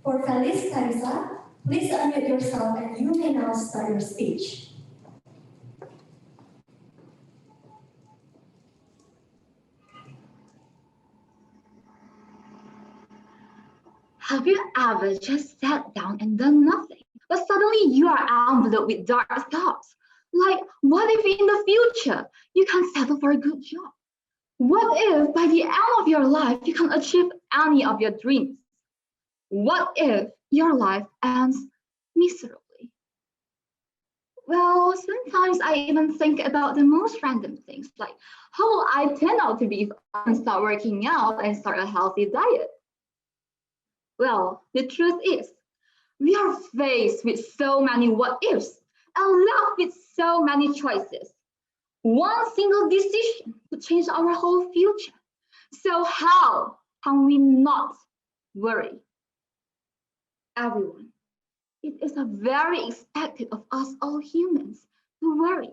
For Felice Clarissa, please unmute yourself and you may now start your speech. Have you ever just sat down and done nothing, but suddenly you are enveloped with dark thoughts? Like, what if in the future you can settle for a good job? What if by the end of your life you can achieve any of your dreams? What if your life ends miserably? Well, sometimes I even think about the most random things, like how will I turn out to be if I start working out and start a healthy diet? Well, the truth is, we are faced with so many what ifs and left with so many choices. One single decision could change our whole future. So how can we not worry? Everyone, it is very expected of us all humans to worry.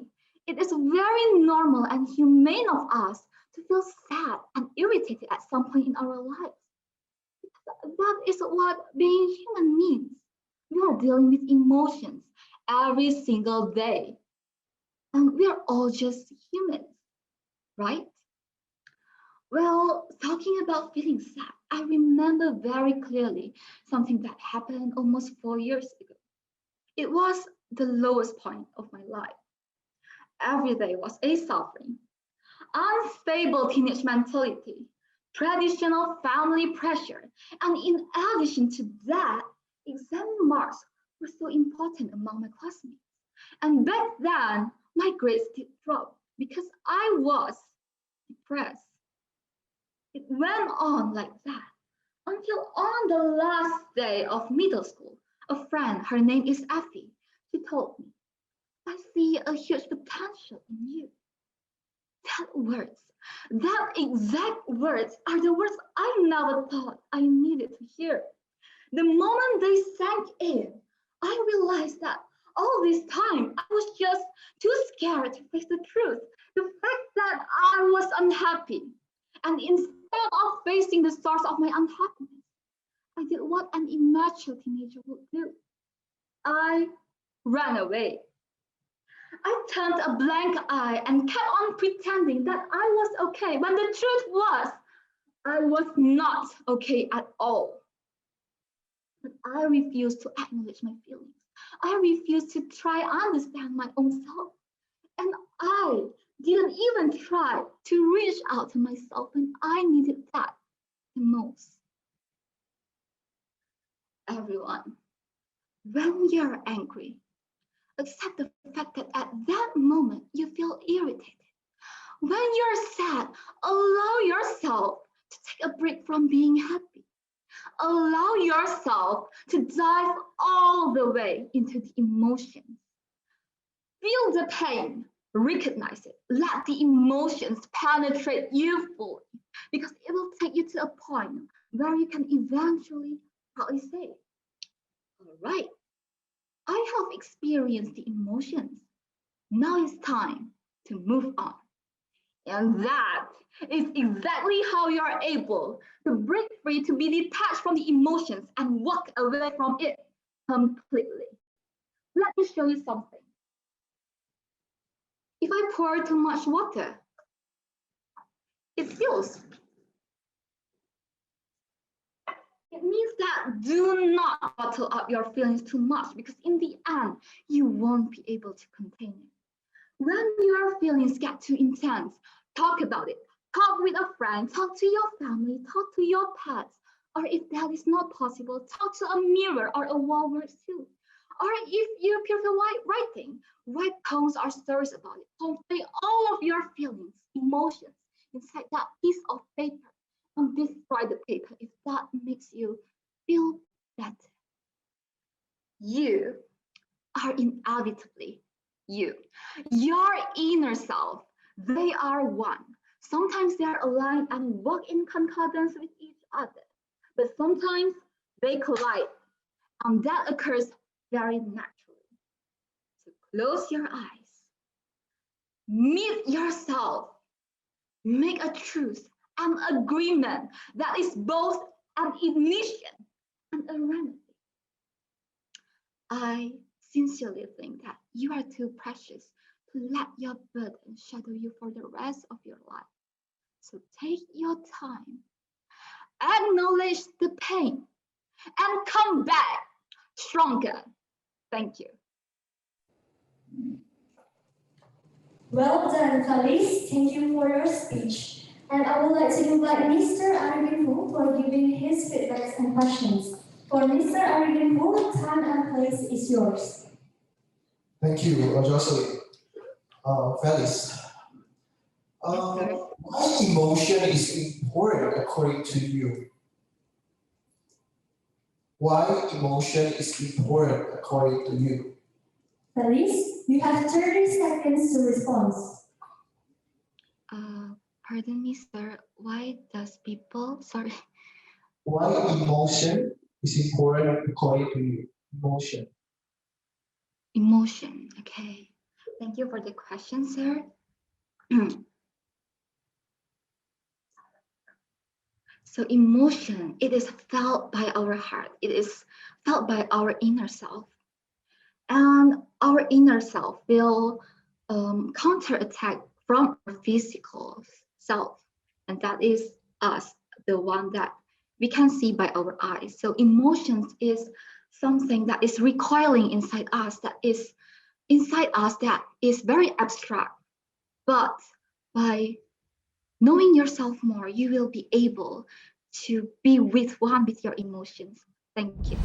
It is very normal and humane of us to feel sad and irritated at some point in our lives. That is what being human means. We are dealing with emotions every single day. And we are all just humans, right? Well, talking about feeling sad, I remember very clearly something that happened almost 4 years ago. It was the lowest point of my life. Every day was a suffering. Unstable teenage mentality, traditional family pressure, and in addition to that, exam marks were so important among my classmates. And back then, my grades did drop because I was depressed. It went on like that until on the last day of middle school, a friend, her name is Effie, she told me, I see a huge potential in you. That exact words are the words I never thought I needed to hear. The moment they sank in, I realized that all this time I was just too scared to face the truth, the fact that I was unhappy. And instead of facing the source of my unhappiness, I did what an immature teenager would do. I ran away. I turned a blank eye and kept on pretending that I was okay, when the truth was, I was not okay at all. But I refused to acknowledge my feelings. I refused to try to understand my own self. And I didn't even try to reach out to myself when I needed that the most. Everyone, when you're angry, accept the fact that at that moment you feel irritated. When you're sad, allow yourself to take a break from being happy. Allow yourself to dive all the way into the emotions. Feel the pain, recognize it, let the emotions penetrate you fully, because it will take you to a point where you can eventually probably say, all right, I have experienced the emotions. Now it's time to move on. And that is exactly how you are able to break free, to be detached from the emotions and walk away from it completely. Let me show you something. If I pour too much water, it spills. It means that do not bottle up your feelings too much, because in the end, you won't be able to contain it. When your feelings get too intense, talk about it. Talk with a friend, talk to your family, talk to your pets, or if that is not possible, talk to a mirror or a wall too. Or if you prefer writing, write poems or stories about it. Convey all of your feelings, emotions inside that piece of paper, and destroy the paper if that makes you feel better. You are inevitably you. Your inner self, they are one. Sometimes they are aligned and work in concordance with each other, but sometimes they collide, and that occurs very naturally. So close your eyes, meet yourself, make a truce, an agreement that is both an ignition and a remedy. I sincerely think that you are too precious to let your burden shadow you for the rest of your life. So take your time, acknowledge the pain, and come back stronger. Thank you. Well done, Felice. Thank you for your speech. And I would like to invite Mr. Arifin for giving his feedbacks and questions. For Mr. Arifin, time and place is yours. Thank you, Jocelyn. Felice, why emotion is important according to you? Why emotion is important according to you? Felice, you have 30 seconds to respond. Pardon me, sir. Why does people, sorry. Why emotion is important according to you? Emotion. Emotion, okay. Thank you for the question, sir. So emotion, it is felt by our heart. It is felt by our inner self. And our inner self will counterattack from our physical self. And that is us, the one that we can see by our eyes. So emotions is something that is recoiling inside us, that is very abstract. But by knowing yourself more, you will be able to be with one with your emotions. Thank you.